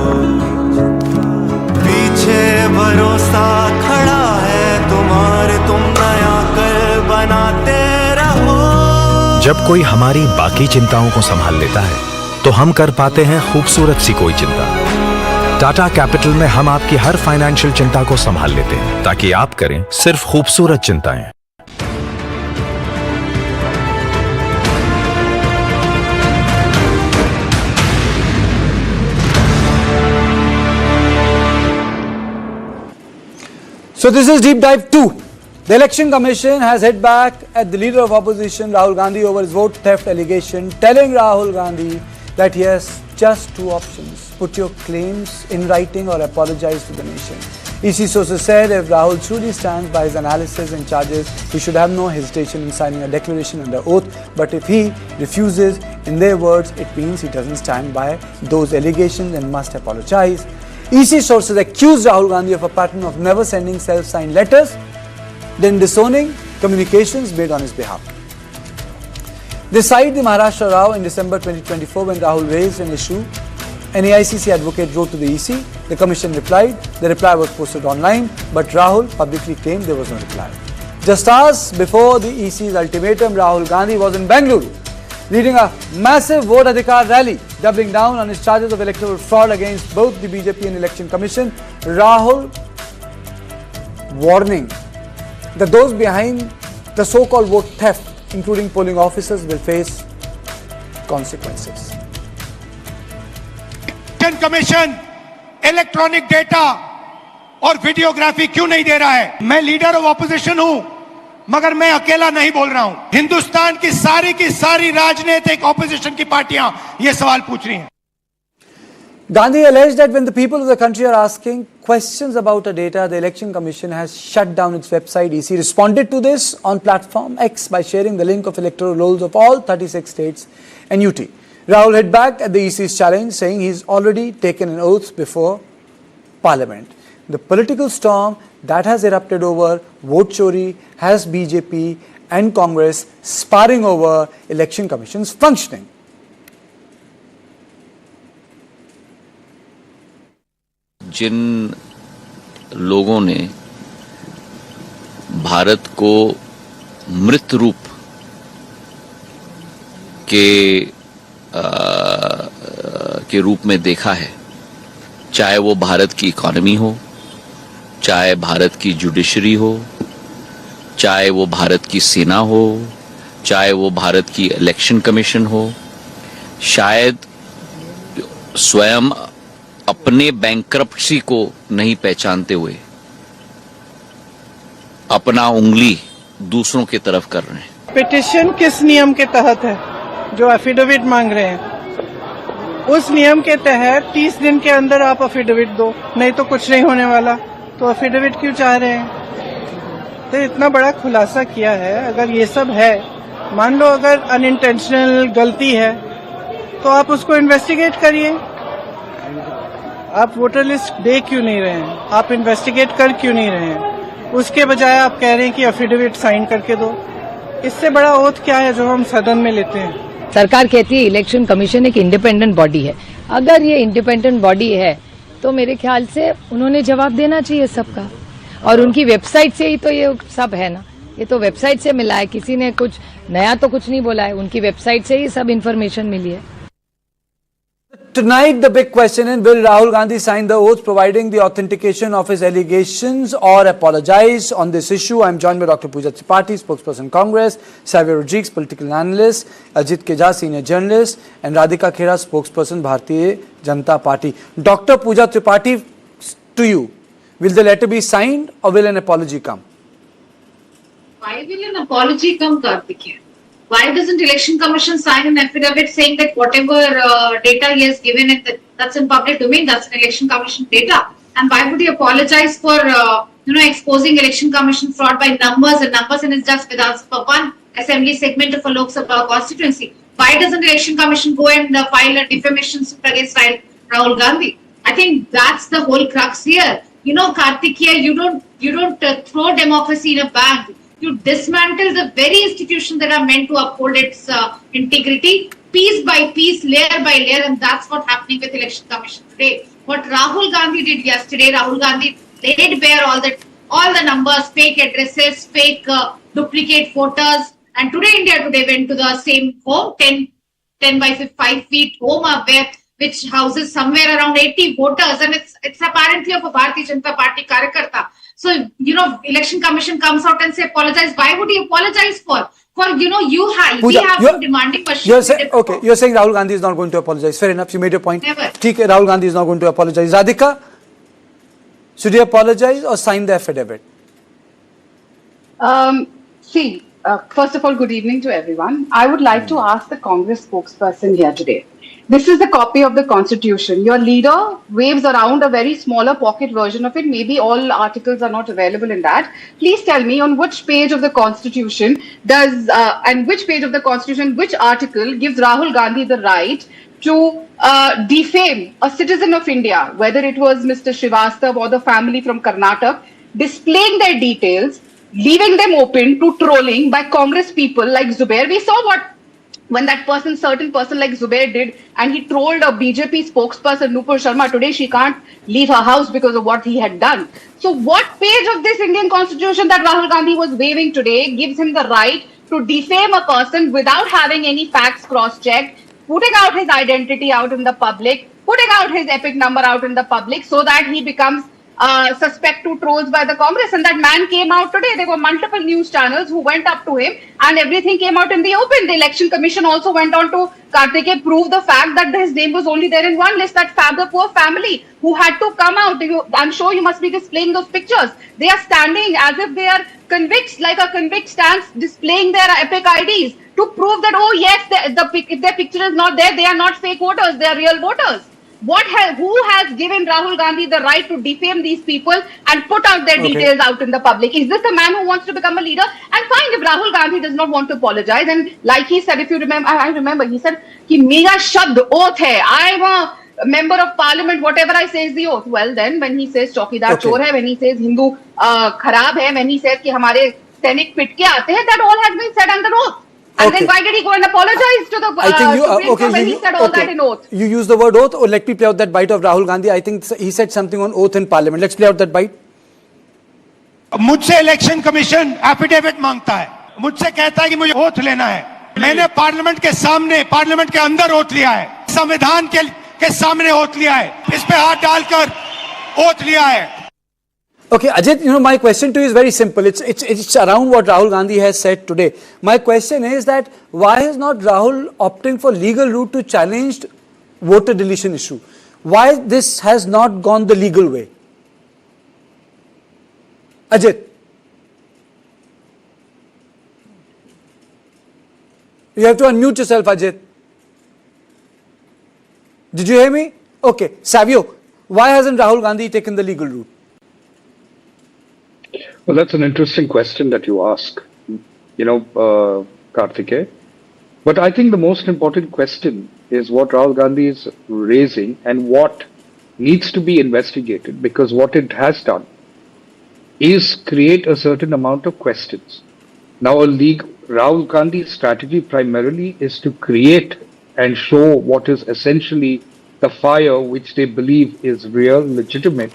पीछे भरोसा खड़ा है तुम्हारे, तुम नया कर बनाते रहो। जब कोई हमारी बाकी चिंताओं को संभाल लेता है तो हम कर पाते हैं खूबसूरत सी कोई चिंता। टाटा कैपिटल में हम आपकी हर फाइनेंशियल चिंता को संभाल लेते हैं ताकि आप करें सिर्फ खूबसूरत चिंताएं। So this is deep dive 2. The Election Commission has hit back at the leader of opposition Rahul Gandhi over his vote theft allegation, telling Rahul Gandhi that he has just 2 options: put your claims in writing or apologize to the nation. EC sources said if Rahul truly stands by his analysis and charges, he should have no hesitation in signing a declaration under oath. But if he refuses, In their words, it means he doesn't stand by those allegations and must apologize. EC sources accused Rahul Gandhi of a pattern of never sending self-signed letters, then disowning communications made on his behalf. They cite the Maharashtra row in December 2024 when Rahul raised an issue. An AICC advocate wrote to the EC. The commission replied. The reply was posted online, but Rahul publicly claimed there was no reply. Just hours before the EC's ultimatum, Rahul Gandhi was in Bengaluru, leading a massive vote adhikar rally, doubling down on his charges of electoral fraud against both the BJP and Election Commission. Rahul warning that those behind the so-called vote theft, including polling officers, will face consequences. Election Commission electronic data और videography क्यों नहीं दे रहा है? मैं leader of opposition हूं, मगर मैं अकेला नहीं बोल रहा हूं। हिंदुस्तान की सारी राजनीतिक ऑपोजिशन की पार्टियां ये सवाल पूछ रही हैं। Gandhi alleged that when the people of the country are asking questions about the data, the Election Commission has shut down its website. EC responded to this on platform X by sharing the link of electoral rolls of all 36 states and UT. Rahul hit back at the EC's challenge, saying he's already taken an oath before Parliament. The political storm that has erupted over vote chori has BJP and Congress sparring over Election Commission's functioning. जिन लोगों ने भारत को मृत रूप के रूप में देखा है, चाहे वो भारत की इकोनॉमी हो, चाहे भारत की जुडिशरी हो, चाहे वो भारत की सेना हो, चाहे वो भारत की इलेक्शन कमीशन हो, शायद स्वयं अपने बैंक्रप्सी को नहीं पहचानते हुए अपना उंगली दूसरों की तरफ कर रहे हैं। पिटिशन किस नियम के तहत है जो एफिडेविट मांग रहे हैं? उस नियम के तहत 30 दिन के अंदर आप एफिडेविट दो, नहीं तो कुछ नहीं होने वाला। तो एफिडेविट क्यों चाह रहे हैं? तो इतना बड़ा खुलासा किया है। अगर ये सब है, मान लो अगर अनइंटेंशनल गलती है, तो आप उसको इन्वेस्टिगेट करिए। आप वोटर लिस्ट दे क्यों नहीं रहे हैं? आप इन्वेस्टिगेट कर क्यों नहीं रहे हैं? उसके बजाय आप कह रहे हैं कि एफिडेविट साइन करके दो। इससे बड़ा ओथ क्या है जो हम सदन में लेते हैं? सरकार कहती है इलेक्शन कमीशन एक इंडिपेंडेंट बॉडी है। अगर ये इंडिपेंडेंट बॉडी है तो मेरे ख्याल से उन्होंने जवाब देना चाहिए सबका। और उनकी वेबसाइट से ही तो ये सब है ना, ये तो वेबसाइट से मिला है, किसी ने कुछ नया तो कुछ नहीं बोला है, उनकी वेबसाइट से ही सब इन्फॉर्मेशन मिली है। Tonight, the big question is, will Rahul Gandhi sign the oath providing the authentication of his allegations or apologize on this issue? I am joined by Dr. Pooja Tripathi, spokesperson Congress, Xavier Rodriguez, political analyst, Ajit Keja, senior journalist, and Radhika Khera, spokesperson Bharatiya Janata Party. Dr. Pooja Tripathi, to you, will the letter be signed or will an apology come? Why will an apology come, Karthikeyan? Why doesn't Election Commission sign an affidavit saying that whatever data he has given, that's in public domain, that's an Election Commission data? And why would he apologize for, exposing Election Commission fraud by numbers and it's just Vidhan Sabha one assembly segment of a Lok Sabha constituency? Why doesn't Election Commission go and file a defamation suit against Rahul Gandhi? I think that's the whole crux here. Karthikeya, you don't throw democracy in a bag. You dismantle the very institutions that are meant to uphold its integrity, piece by piece, layer by layer, and that's what's happening with Election Commission today. What Rahul Gandhi did yesterday, Rahul Gandhi laid bare all the numbers, fake addresses, fake duplicate photos, and today India Today went to the same home, 10 by 5 feet home which houses somewhere around 80 voters, and it's apparently of a Bharatiya Janata Party Karyakarta. So, Election Commission comes out and say apologize. Why would he apologize for? We have been demanding questions. You're saying Rahul Gandhi is not going to apologize. Fair enough, you made your point. Never. Rahul Gandhi is not going to apologize. Radhika, should he apologize or sign the affidavit? First of all, good evening to everyone. I would like to ask the Congress spokesperson here today. This is the copy of the Constitution. Your leader waves around a very smaller pocket version of it. Maybe all articles are not available in that. Please tell me on which page of the Constitution which article gives Rahul Gandhi the right to defame a citizen of India, whether it was Mr. Srivastav or the family from Karnataka, displaying their details, leaving them open to trolling by Congress people like Zubair. We saw when that certain person like Zubair did, and he trolled a BJP spokesperson, Nupur Sharma. Today she can't leave her house because of what he had done. So what page of this Indian Constitution that Rahul Gandhi was waving today gives him the right to defame a person without having any facts cross-checked, putting out his identity out in the public, putting out his epic number out in the public, so that he becomes suspect to trolls by the Congress? And that man came out today. There were multiple news channels who went up to him, and everything came out in the open. The Election Commission also went on to Kartike prove the fact that his name was only there in one list, that the poor family who had to come out. I'm sure you must be displaying those pictures. They are standing as if they are convicts, like a convict stands displaying their epic IDs to prove that, oh yes, if their picture is not there, they are not fake voters, they are real voters. Who has given Rahul Gandhi the right to defame these people and put out their details out in the public? Is this the man who wants to become a leader? And fine, if Rahul Gandhi does not want to apologize, and like he said, if you remember, I remember, he said, कि मेरा शब्द oath है. I'm a member of parliament, whatever I say is the oath. Well then, when he says चौकीदार चोर है, when he says Hindu खराब है, when he says कि हमारे सैनिक पिट के आते हैं, that all has been said under oath. And then why did he go and apologize to the Supreme Court when he said all that in oath? You use the word oath, or let me play out that bite of Rahul Gandhi. I think he said something on oath in parliament. Let's play out that bite. मुझसे election commission affidavit मांगता है, मुझसे कहता है कि मुझे oath लेना है. मैंने पार्लियामेंट के सामने, पार्लियामेंट के अंदर ओथ लिया है, संविधान के सामने ओथ लिया है, इस पे हाथ डालकर ओथ लिया है. Okay, Ajit, my question to you is very simple. It's around what Rahul Gandhi has said today. My question is that why is not Rahul opting for legal route to challenge voter deletion issue? Why this has not gone the legal way? Ajit. You have to unmute yourself, Ajit. Did you hear me? Okay. Savio, why hasn't Rahul Gandhi taken the legal route? Well, that's an interesting question that you ask, Kartike. But I think the most important question is what Rahul Gandhi is raising and what needs to be investigated, because what it has done is create a certain amount of questions. Now, Rahul Gandhi's strategy primarily is to create and show what is essentially the fire which they believe is real, legitimate,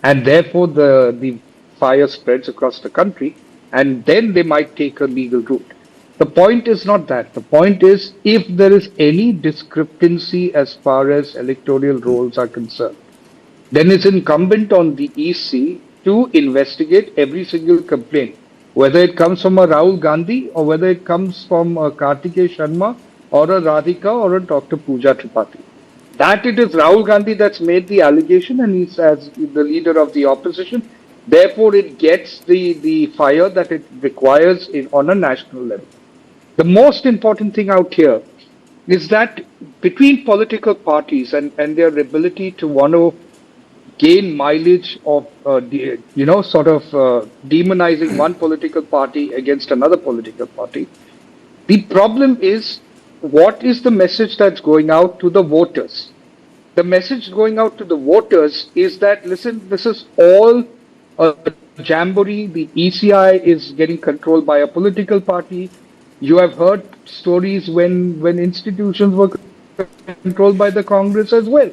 and therefore the fire spreads across the country, and then they might take a legal route. The point is not that. The point is, if there is any discrepancy as far as electoral rolls are concerned, then it's incumbent on the EC to investigate every single complaint, whether it comes from a Rahul Gandhi or whether it comes from a Kartike Sharma or a Radhika or a Dr. Pooja Tripathi. That it is Rahul Gandhi that's made the allegation, and he's as the leader of the opposition. Therefore, it gets the fire that it requires on a national level. The most important thing out here is that between political parties and their ability to want to gain mileage of, demonizing one political party against another political party, the problem is, what is the message that's going out to the voters? The message going out to the voters is that, listen, this is all a jamboree. The ECI is getting controlled by a political party. You have heard stories when institutions were controlled by the Congress as well.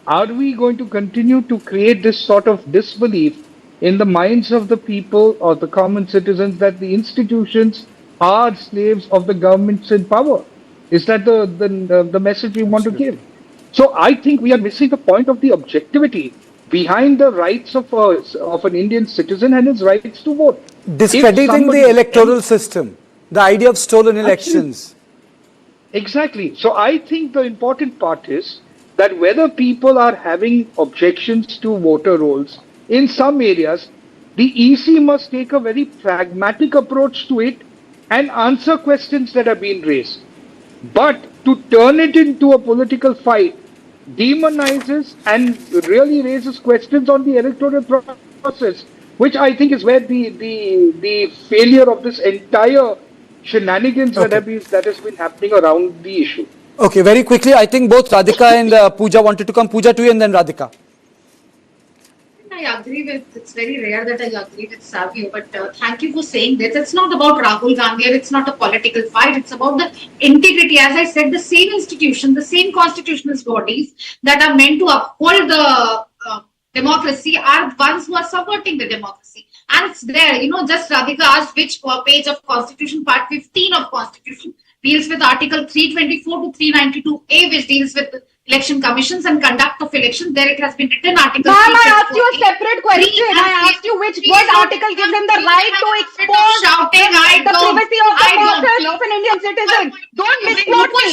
Are we going to continue to create this sort of disbelief in the minds of the people or the common citizens that the institutions are slaves of the governments in power? Is that the message we want to give? So I think we are missing the point of the objectivity behind the rights of an Indian citizen and his rights to vote. Discrediting the electoral system, the idea of stolen elections. Exactly. So I think the important part is that whether people are having objections to voter rolls, in some areas, the EC must take a very pragmatic approach to it and answer questions that have been raised. But to turn it into a political fight demonizes and really raises questions on the electoral process, which I think is where the failure of this entire shenanigans that has been happening around the issue. Okay, very quickly, I think both Radhika and Pooja wanted to come. Pooja to you and then Radhika. I agree with, it's very rare that I agree with Savio, but thank you for saying this. It's not about Rahul Gandhi, or it's not a political fight. It's about the integrity. As I said, the same institution, the same constitutional bodies that are meant to uphold the democracy are ones who are subverting the democracy. And it's there, just Radhika asked which page of Constitution, part 15 of Constitution deals with Article 324 to 392A, which deals with election commissions and conduct of elections. There it has been written Article. Ma'am, I asked you a separate question. I asked you which article gives him the right to expose the privacy of the person of an Indian citizen. Don't misquote me.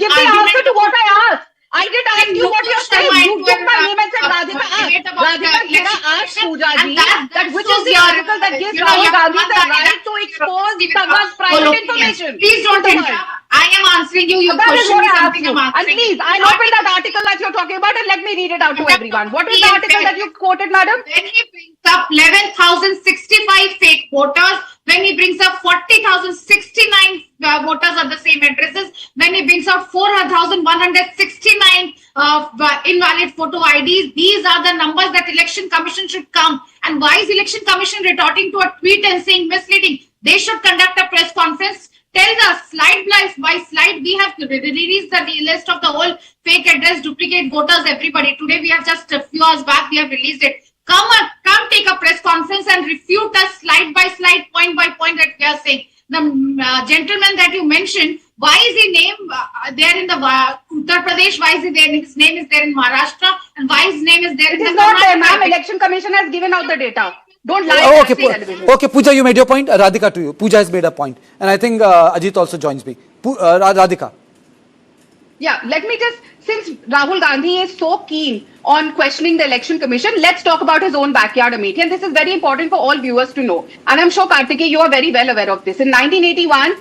Give the answer to what I asked. I did ask you what you're saying. You took my name and said Radhika asked. Radhika asked Pooja ji that which is the article that gives Rahul Gandhi the right to expose someone's private information. Please don't interrupt. I am answering you. Your question is something I'm answering. And please, I'll open that article that you're talking about and let me read it out to everyone. What is the article that you quoted, madam? When he brings up 11,065 fake voters, when he brings up 40,069 voters at the same addresses, when he brings up 4,169 invalid photo IDs, these are the numbers that Election Commission should come. And why is Election Commission retorting to a tweet and saying misleading? They should conduct a press conference. Tell us slide by slide. We have released the list of the whole fake address, duplicate voters, everybody. Today we have just a few hours back, we have released it. Come take a press conference and refute us slide by slide, point by point that we are saying. The gentleman that you mentioned, why is he named there in the Uttar Pradesh? Why is he there? His name is there in Maharashtra, and why his name is there in the not there, ma'am. Election Commission has given out the data. Don't lie. Oh, okay, Pooja, you made your point. Radhika to you. Pooja has made a point, and I think Ajit also joins me. Radhika. Yeah, let me just, since Rahul Gandhi is so keen on questioning the Election Commission, let's talk about his own backyard Amethi. And this is very important for all viewers to know. And I'm sure, Kartikeya, you are very well aware of this. In 1989,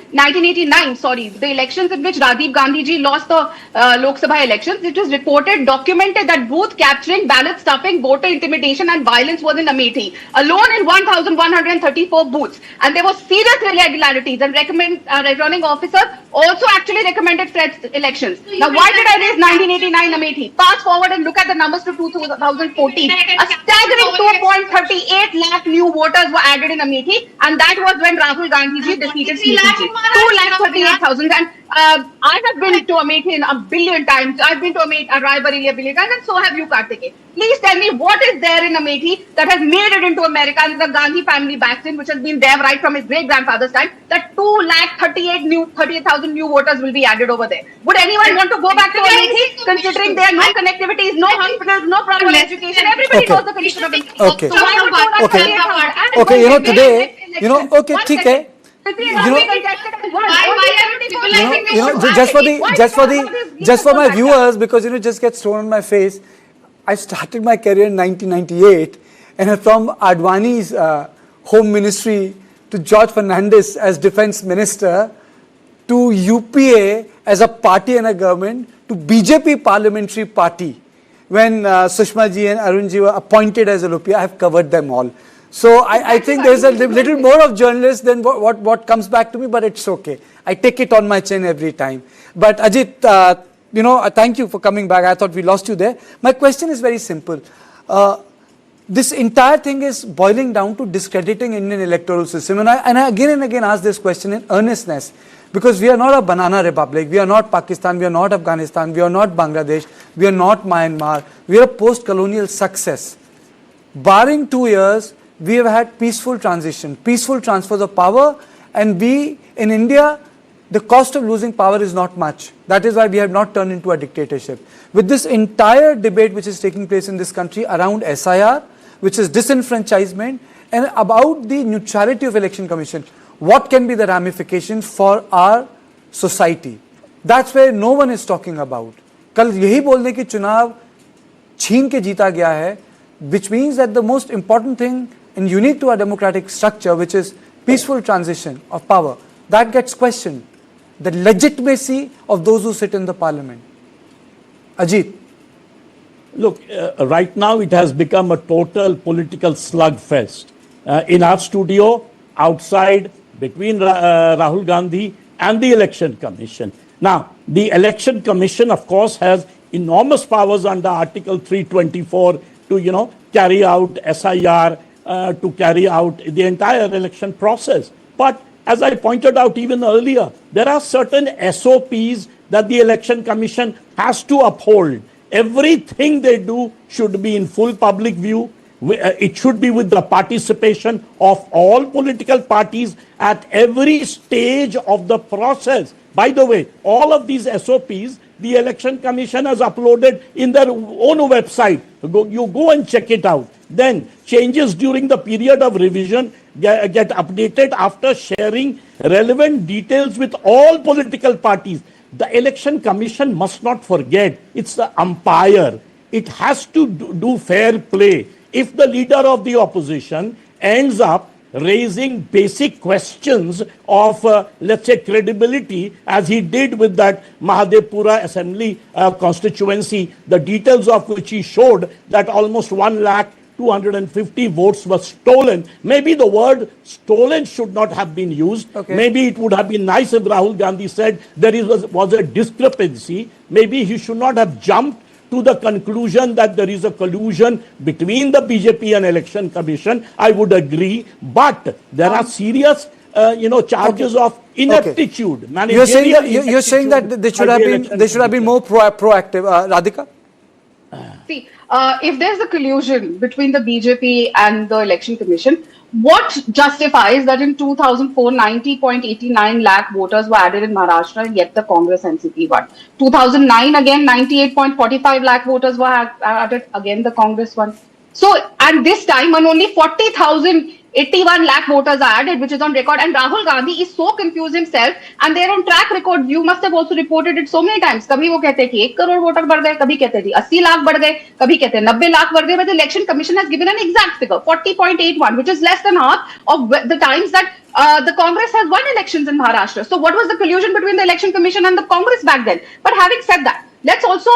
the elections in which Rajiv Gandhi ji lost the Lok Sabha elections, it was documented that booth capturing, ballot stuffing, voter intimidation and violence was in Amethi, alone in 1,134 booths. And there were serious irregularities, and returning officer also actually recommended fresh elections. Now, why did I raise 1989 Amethi? Fast forward and look at the numbers to 2014. A staggering 2.38 lakh new voters were added in Amethi, and that was when Rahul Gandhi ji defeated CPC. 2,38,000. And I have been to Amethi a billion times. I've been to Raebareli a billion times, and so have you, Kartikeya. Please tell me what is there in Amethi that has made it into America, and the Gandhi family vaccine, which has been there right from his great-grandfather's time, that 2,38,000 new voters will be added over there. Would anyone want to go back to Amethi, considering there are no connectivities, no hospitals, no proper education? Everybody knows the condition of Amethi. Okay. So why would Okay, today, just for my viewers, because it just gets thrown on my face. I started my career in 1998, and from Advani's home ministry to George Fernandez as defense minister, to UPA as a party and a government, to BJP parliamentary party, when Sushma ji and Arun ji were appointed as a LUP, I have covered them all. So I think there's a little more of journalists than what comes back to me, but it's okay. I take it on my chin every time. But Ajit, thank you for coming back. I thought we lost you there. My question is very simple. This entire thing is boiling down to discrediting Indian electoral system. And I again and again ask this question in earnestness, because we are not a banana republic. We are not Pakistan. We are not Afghanistan. We are not Bangladesh. We are not Myanmar. We are a post-colonial success. Barring 2 years, we have had peaceful transition, peaceful transfers of power, and we, in India, the cost of losing power is not much. That is why we have not turned into a dictatorship. With this entire debate which is taking place in this country around SIR, which is disenfranchisement, and about the neutrality of Election Commission, what can be the ramifications for our society? That's where no one is talking about. कल यही बोलने कि चुनाव छीन के जीता गया है, which means that the most important thing and unique to our democratic structure, which is peaceful transition of power, that gets questioned. The legitimacy of those who sit in the parliament. Ajit. Look, right now it has become a total political slugfest. In our studio, outside, between Rahul Gandhi and the Election Commission. Now, the Election Commission, of course, has enormous powers under Article 324 to, carry out SIR, to carry out the entire election process. But as I pointed out even earlier, there are certain SOPs that the Election Commission has to uphold. Everything they do should be in full public view. It should be with the participation of all political parties at every stage of the process. By the way, all of these SOPs, the Election Commission has uploaded in their own website. You go and check it out. Then changes during the period of revision get updated after sharing relevant details with all political parties. The Election Commission must not forget, it's the umpire. It has to do fair play. If the leader of the opposition ends up raising basic questions of, let's say, credibility, as he did with that Mahadevpura Assembly constituency, the details of which he showed that almost 1,250,000 votes were stolen. Maybe the word stolen should not have been used. Okay. Maybe it would have been nice if Rahul Gandhi said there was a discrepancy. Maybe he should not have jumped to the conclusion that there is a collusion between the BJP and Election Commission. I would agree, but there are serious charges of ineptitude. Okay. You're saying that they should have been more proactive. Radhika? See, if there's a collusion between the BJP and the Election Commission, what justifies that in 2004, 90.89 lakh voters were added in Maharashtra, yet the Congress NCP won? 2009, again, 98.45 lakh voters were added, again the Congress won. So, and this time, when only 40,081 lakh voters are added, which is on record, and Rahul Gandhi is so confused himself, and they're on track record. You must have also reported it so many times. कभी वो कहते हैं कि 1 crore voter बढ़ गए, कभी कहते हैं 80 लाख बढ़ गए, कभी कहते हैं 90 लाख बढ़ गए. But the Election Commission has given an exact figure, 40.81, which is less than half of the times that the Congress has won elections in Maharashtra. So what was the collusion between the Election Commission and the Congress back then? But having said that, let's also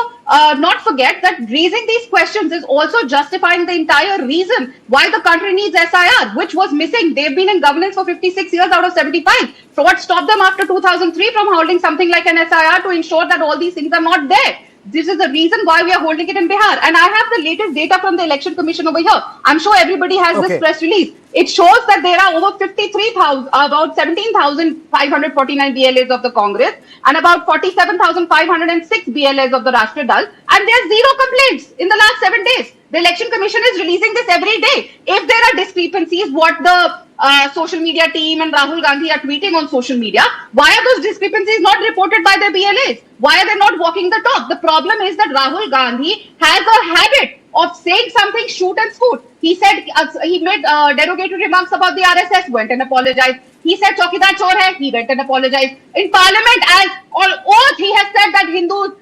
not forget that raising these questions is also justifying the entire reason why the country needs SIR, which was missing. They've been in governance for 56 years out of 75. So what stopped them after 2003 from holding something like an SIR to ensure that all these things are not there? This is the reason why we are holding it in Bihar. And I have the latest data from the Election Commission over here. I'm sure everybody has this press release. It shows that there are over 53,000, about 17,549 BLAs of the Congress and about 47,506 BLAs of the Rashtra Dal. And there's zero complaints in the last 7 days. The Election Commission is releasing this every day. If there are discrepancies, what the social media team and Rahul Gandhi are tweeting on social media, why are those discrepancies not reported by their BLAs? Why are they not walking the talk? The problem is that Rahul Gandhi has a habit of saying something shoot and scoot. He said, he made derogatory remarks about the RSS, went and apologized. He said Chaukidar chor hai, he went and apologized. In Parliament, as on oath, he has said that Hindus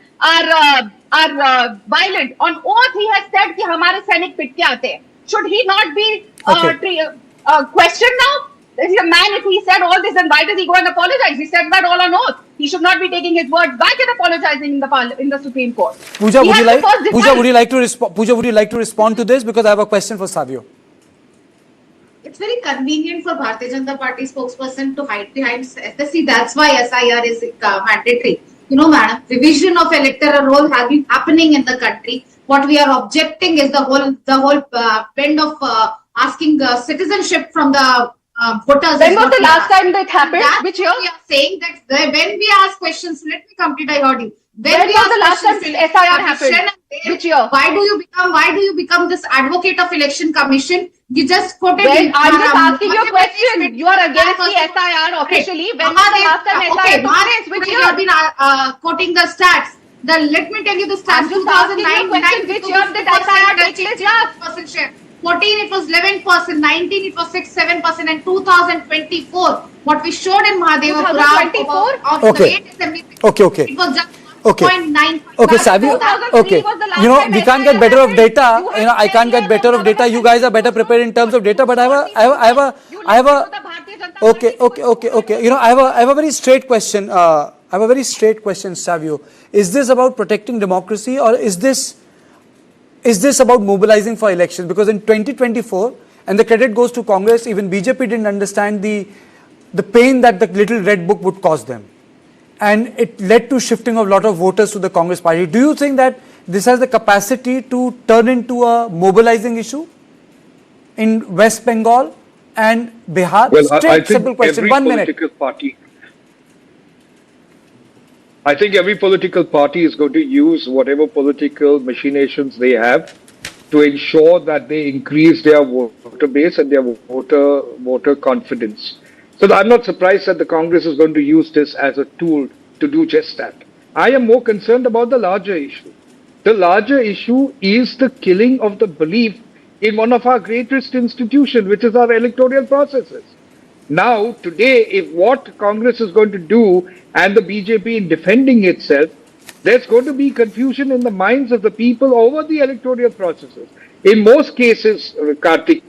are violent. On oath, he has said कि हमारे सैनिक पिट के आते हैं. Should he not be questioned now? This is a man, if he said all this, then why does he go and apologize? He said that all on oath. He should not be taking his words back and apologizing in the Supreme Court. Pooja, would you like to respond to this? Because I have a question for Savio. It's very convenient for Bharatiya Janata Party spokesperson to hide behind SSC. That's why SIR is mandatory. You know, madam, revision of electoral roll has been happening in the country. What we are objecting is the whole trend of asking citizenship from the voters. When was the last time that happened? Which year? We are saying that when we ask questions, let me complete. I heard you. When was the last time SIR happened? Which year? Why do you become this advocate of Election Commission? You just quoted. I'm just asking you a question. You are against the SIR officially. When was the last time SIR took place? Which year? You have been quoting the stats. Let me tell you the stats. 2009, which year did SIR take place? Share. 14 it was 11%, 19 it was 6-7%, and 2024 what we showed in Mahadevpura. 2024? Okay. It was just 1.9. Okay, Savio. Okay. You know, we can't get better of data. You know, I can't get better of data. You guys are better prepared in terms of data, but I have a Okay. I have a very straight question. Savio. Is this about protecting democracy, or is this about mobilizing for elections? Because in 2024, and the credit goes to Congress, even BJP didn't understand the pain that the little red book would cause them, and it led to shifting of a lot of voters to the Congress party. Do you think that this has the capacity to turn into a mobilizing issue in West Bengal and Bihar? Well, Straight, simple question. 1 minute. I think every political party is going to use whatever political machinations they have to ensure that they increase their voter base and their voter confidence. So I'm not surprised that the Congress is going to use this as a tool to do just that. I am more concerned about the larger issue. The larger issue is the killing of the belief in one of our greatest institutions, which is our electoral processes. Now, today, if what Congress is going to do and the BJP in defending itself, there's going to be confusion in the minds of the people over the electoral processes. In most cases, Kartik,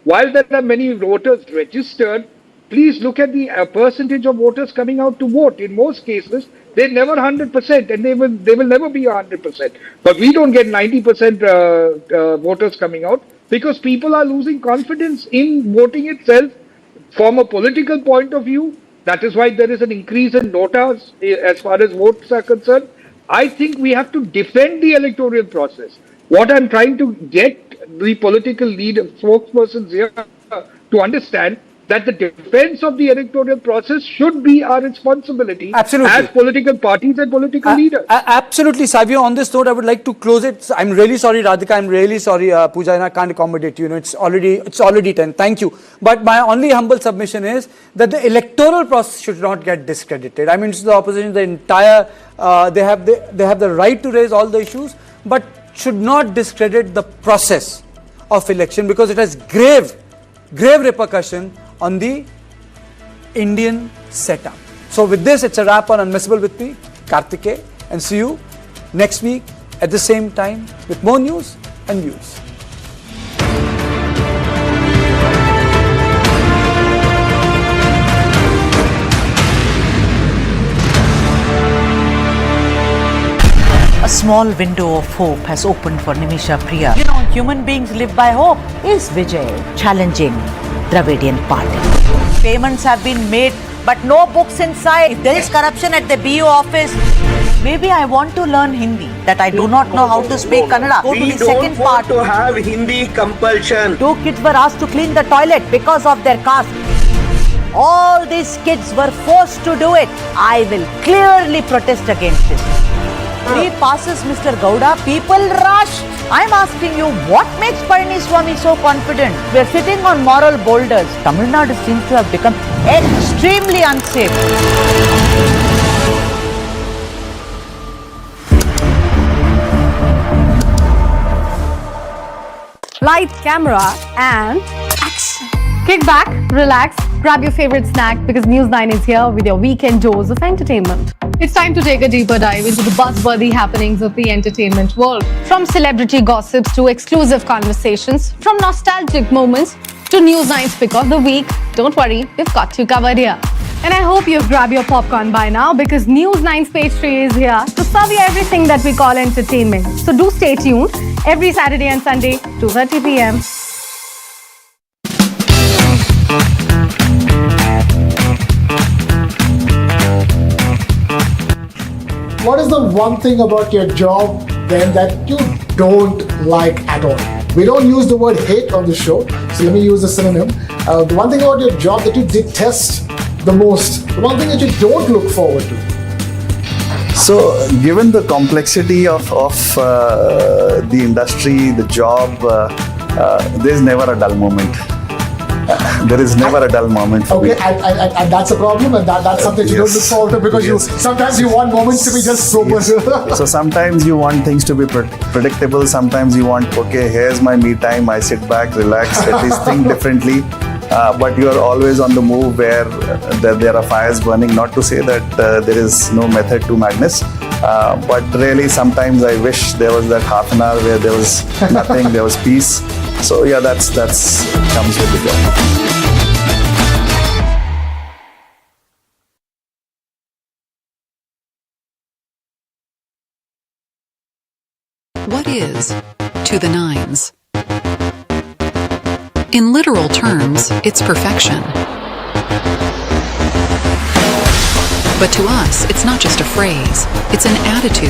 while there are many voters registered, please look at the percentage of voters coming out to vote. In most cases, they're never 100%, and they will never be 100%. But we don't get 90% voters coming out because people are losing confidence in voting itself. From a political point of view, that is why there is an increase in notas as far as votes are concerned. I think we have to defend the electoral process. What I'm trying to get the political leader, spokespersons here to understand that the defense of the electoral process should be our responsibility as political parties and political leaders. Absolutely, Savio. On this note, I would like to close it. I'm really sorry, Radhika. I'm really sorry, Pooja, and I can't accommodate you. It's already 10. Thank you. But my only humble submission is that the electoral process should not get discredited. I mean, it's the opposition, the entire, they have the right to raise all the issues, but should not discredit the process of election because it has grave repercussion on the Indian setup. So with this, it's a wrap on Unmissable with me, Kartikeya, and see you next week at the same time with more news and views. A small window of hope has opened for Nimisha Priya. You know, human beings live by hope. Is Vijay challenging Dravidian party? Payments have been made, but no books inside. If there is corruption at the BO office, maybe I want to learn Hindi, that I do not know how to speak Kannada. Go to the second part. We don't want to have Hindi compulsion. 2 kids were asked to clean the toilet because of their caste. All these kids were forced to do it. I will clearly protest against this. 3 passes, Mr. Gowda. People rush. I'm asking you, what makes Palaniswamy so confident? We're sitting on moral boulders. Tamil Nadu seems to have become extremely unsafe. Light, camera, and action. Kick back, relax, grab your favorite snack because News9 is here with your weekend dose of entertainment. It's time to take a deeper dive into the buzzworthy happenings of the entertainment world. From celebrity gossips to exclusive conversations, from nostalgic moments to News9's pick of the week. Don't worry, we've got you covered here. And I hope you've grabbed your popcorn by now because News9's page 3 is here to serve you everything that we call entertainment. So do stay tuned every Saturday and Sunday, 2:30 p.m. What is the one thing about your job then that you don't like at all? We don't use the word hate on the show, so let me use the synonym. The one thing about your job that you detest the most, the one thing that you don't look forward to. So, given the complexity of the industry, the job, there's never a dull moment. There is never a dull moment for me. And that's a problem, and that's something you don't look forward to because sometimes you want moments to be just sober. So sometimes you want things to be predictable. Sometimes you want, okay, here's my me time. I sit back, relax, at least think differently. But you are always on the move where there are fires burning. Not to say that there is no method to madness. But really, sometimes I wish there was that half an hour where there was nothing, there was peace. So yeah, that's comes with the job. what is to the nines? In literal terms, it's perfection. But to us, it's not just a phrase, it's an attitude.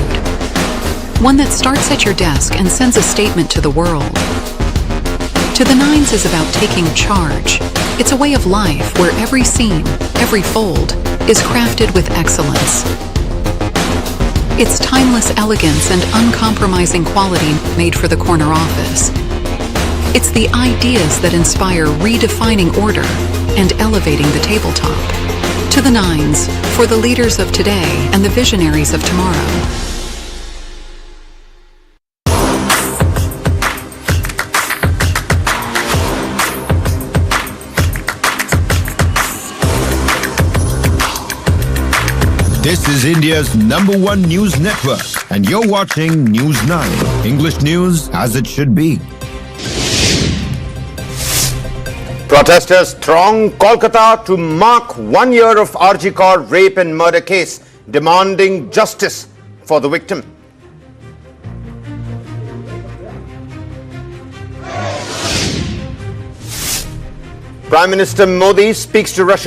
One that starts at your desk and sends a statement to the world. To the nines is about taking charge. It's a way of life where every seam, every fold, is crafted with excellence. It's timeless elegance and uncompromising quality made for the corner office. It's the ideas that inspire redefining order and elevating the tabletop. To the nines, for the leaders of today and the visionaries of tomorrow. This is India's #1 news network, and you're watching News9, English news as it should be. Protesters throng Kolkata to mark 1 year of RG Kaur rape and murder case, demanding justice for the victim. Prime Minister Modi speaks to Russian